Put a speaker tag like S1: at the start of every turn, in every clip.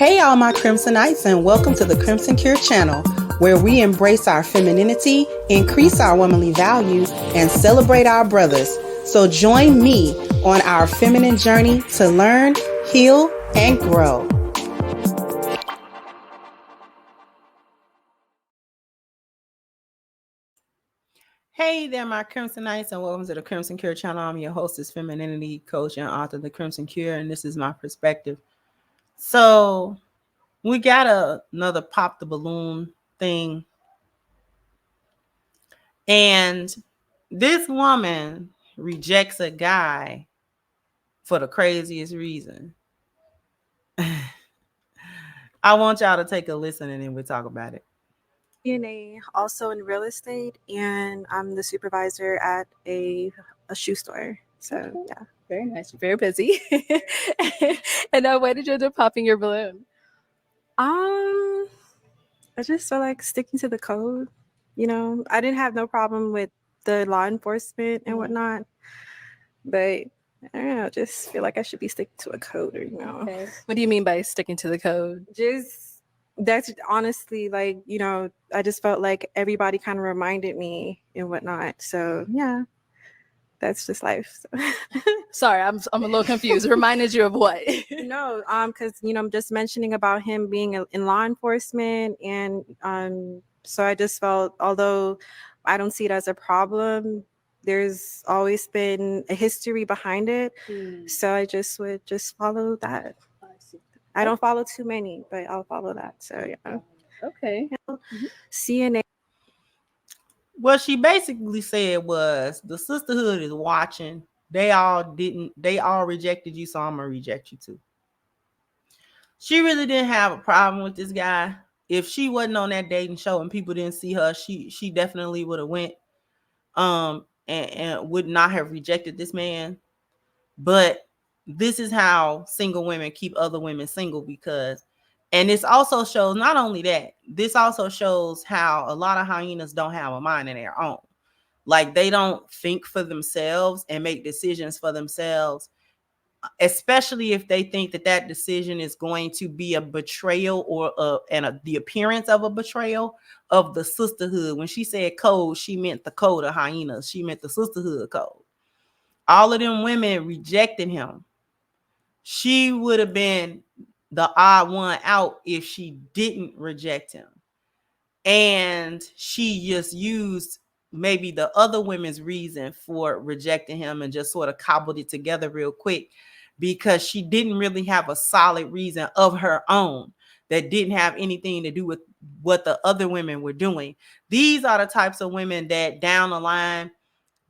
S1: Hey, all my Crimsonites, and welcome to the Crimson Cure channel, where we embrace our femininity, increase our womanly values, and celebrate our brothers. So join me on our feminine journey to learn, heal, and grow. Hey there, my Crimsonites, and welcome to the Crimson Cure channel. I'm your hostess, femininity coach, and author of The Crimson Cure, and this is my perspective. So we got another pop the balloon thing. And this woman rejects a guy for the craziest reason. I want y'all to take a listen and then we'll talk about it.
S2: DNA, also in real estate, and I'm the supervisor at a shoe store. So yeah,
S3: very nice. You're very busy. And why did you end up popping your balloon?
S2: I just felt like sticking to the code. You know, I didn't have no problem with the law enforcement and whatnot, but I don't know, just feel like I should be sticking to a code, or
S3: Okay. What do you mean by sticking to the code?
S2: That's honestly, like, I just felt like everybody kind of reminded me and whatnot. So yeah, that's just life. So.
S3: Sorry, I'm a little confused. Reminded you of what?
S2: No, because I'm just mentioning about him being in law enforcement, and so I just felt, although I don't see it as a problem, there's always been a history behind it. So I just would follow that. I don't follow too many, but I'll follow that. So yeah.
S3: Okay.
S2: CNA.
S1: What she basically said was the sisterhood is watching. They all rejected you, so I'm gonna reject you too. She really didn't have a problem with this guy. If she wasn't on that dating show and people didn't see her, she definitely would have went and would not have rejected this man. But this is how single women keep other women single, and this also shows, not only that, this also shows how a lot of hyenas don't have a mind of their own. Like, they don't think for themselves and make decisions for themselves, especially if they think that decision is going to be a betrayal or the appearance of a betrayal of the sisterhood. When she said code, she meant the code of hyenas. She meant the sisterhood code. All of them women rejected him. She would have been the odd one out if she didn't reject him. And she just used maybe the other women's reason for rejecting him and just sort of cobbled it together real quick, because she didn't really have a solid reason of her own that didn't have anything to do with what the other women were doing. These are the types of women that down the line,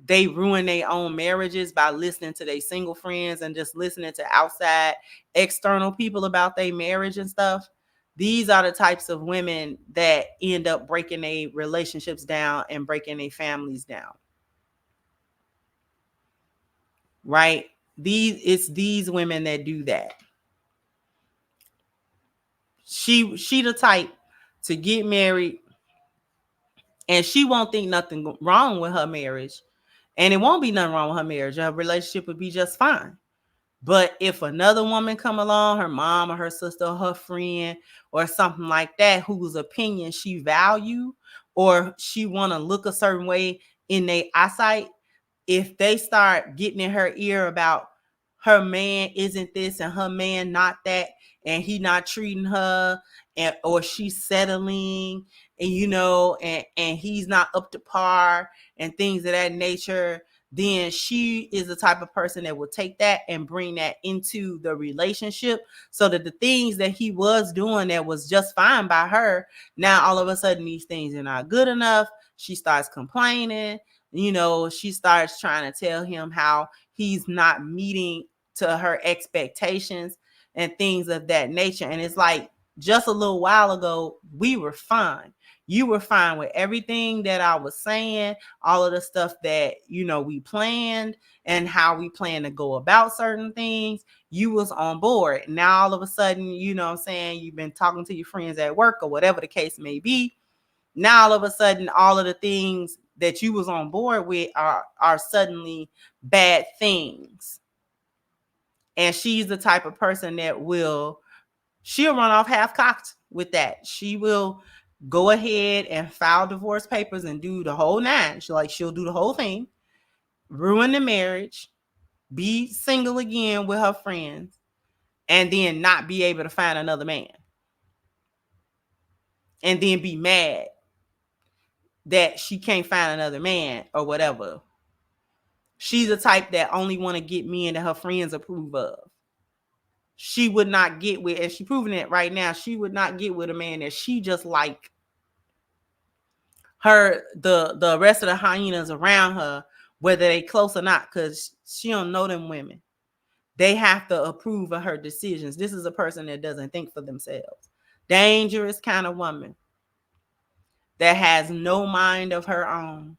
S1: they ruin their own marriages by listening to their single friends and just listening to outside external people about their marriage and stuff. These are the types of women that end up breaking their relationships down and breaking their families down. Right? It's these women that do that. She the type to get married and she won't think nothing wrong with her marriage. And it won't be nothing wrong with her marriage. Her relationship would be just fine. But if another woman come along, her mom or her sister or her friend or something like that, whose opinion she value or she want to look a certain way in their eyesight, if they start getting in her ear about her man isn't this and her man not that, and he not treating her, and or she's settling, and and he's not up to par and things of that nature, then she is the type of person that will take that and bring that into the relationship, so that the things that he was doing that was just fine by her, now all of a sudden these things are not good enough. She starts complaining. She starts trying to tell him how he's not meeting to her expectations and things of that nature. And it's like, just a little while ago, we were fine. You were fine with everything that I was saying, all of the stuff that, we planned and how we plan to go about certain things. You was on board. Now, all of a sudden, you've been talking to your friends at work or whatever the case may be. Now, all of a sudden, all of the things that you was on board with are suddenly bad things. And she's the type of person that will She'll run off half-cocked with that. She will go ahead and file divorce papers and do the whole nine. She'll do the whole thing, ruin the marriage, be single again with her friends, and then not be able to find another man. And then be mad that she can't find another man or whatever. She's the type that only want to get men that her friends approve of. She would not get with, and she's proving it right now, she would not get with a man that she just like. Her, the rest of the hyenas around her, whether they close or not, because she don't know them women. They have to approve of her decisions. This is a person that doesn't think for themselves. Dangerous kind of woman that has no mind of her own,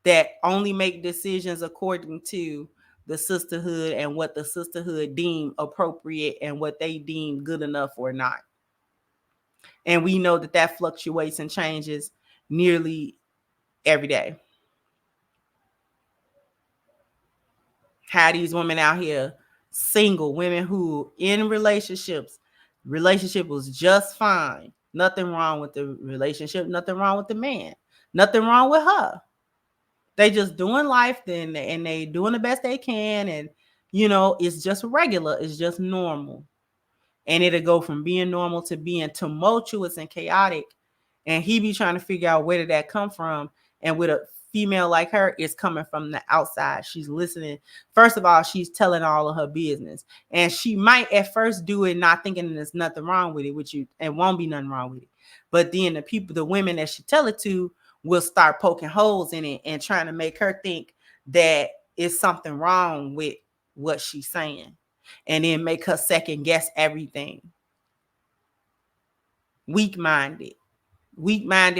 S1: that only make decisions according to the sisterhood and what the sisterhood deem appropriate and what they deem good enough or not. And we know that fluctuates and changes nearly every day. How these women out here, single women who in relationship was just fine. Nothing wrong with the relationship, nothing wrong with the man, nothing wrong with her. They just doing life then, and they doing the best they can, and it's just regular, it's just normal. And it'll go from being normal to being tumultuous and chaotic. And he be trying to figure out where did that come from. And with a female like her, it's coming from the outside. She's listening. First of all, she's telling all of her business. And she might at first do it not thinking there's nothing wrong with it, and won't be nothing wrong with it. But then the women that she tell it to will start poking holes in it and trying to make her think that it's something wrong with what she's saying. And then make her second guess everything. Weak-minded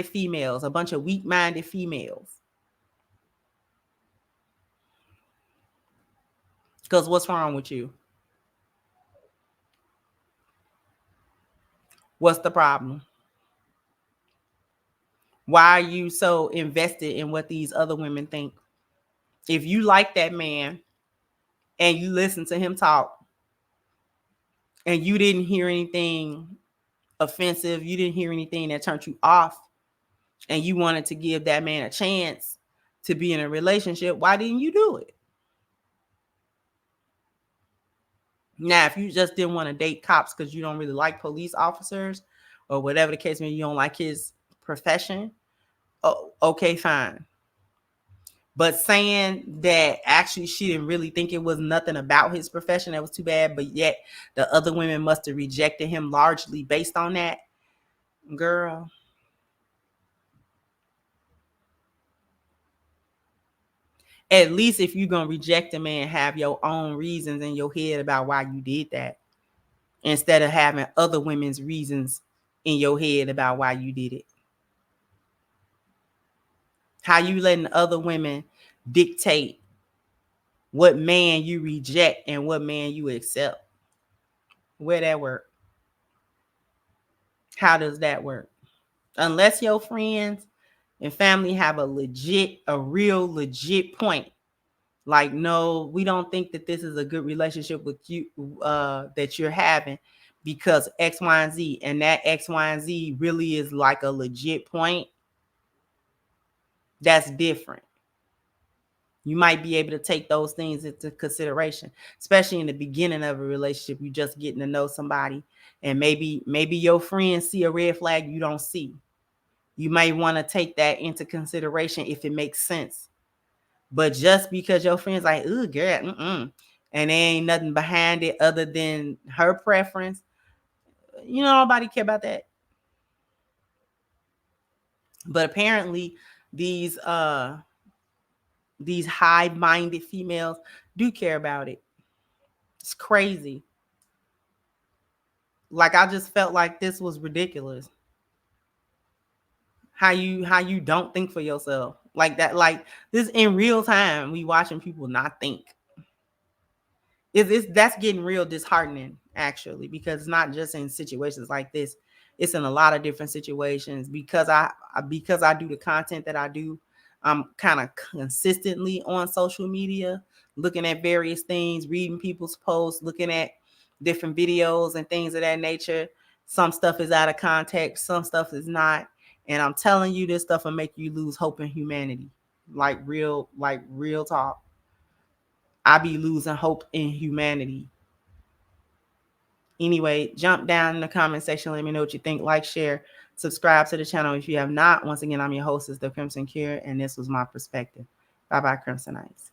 S1: females, a bunch of weak-minded females. Because what's wrong with you? What's the problem? Why are you so invested in what these other women think? If you like that man and you listen to him talk and you didn't hear anything offensive, you didn't hear anything that turned you off, and you wanted to give that man a chance to be in a relationship, why didn't you do it? Now, if you just didn't want to date cops because you don't really like police officers or whatever the case may be, you don't like his profession, okay, fine. But saying that actually she didn't really think it was nothing about his profession that was too bad, but yet the other women must have rejected him largely based on that, girl. At least if you're going to reject a man, have your own reasons in your head about why you did that, instead of having other women's reasons in your head about why you did it. How you letting other women dictate what man you reject and what man you accept? Where that work? How does that work? Unless your friends and family have a real legit point. Like, no, we don't think that this is a good relationship with you, that you're having because X, Y, and Z. And that X, Y, and Z really is like a legit point. That's different. You might be able to take those things into consideration, especially in the beginning of a relationship. You just getting to know somebody, and maybe your friends see a red flag you don't see. You might want to take that into consideration if it makes sense. But just because your friends like, ooh, girl, and there ain't nothing behind it other than her preference, nobody care about that. But apparently, these high-minded females do care about it. It's crazy. Like, I just felt like this was ridiculous. How you don't think for yourself like that. Like, this in real time, we watching people not think. That's getting real disheartening, actually, because it's not just in situations like this. It's in a lot of different situations. Because I do the content that I do, I'm kind of consistently on social media, looking at various things, reading people's posts, looking at different videos and things of that nature. Some stuff is out of context, some stuff is not. And I'm telling you, this stuff will make you lose hope in humanity. Like real talk. I be losing hope in humanity. Anyway, jump down in the comment section. Let me know what you think. Like, share, subscribe to the channel if you have not. Once again, I'm your hostess, The Crimson Cure, and this was my perspective. Bye-bye, Crimsonites.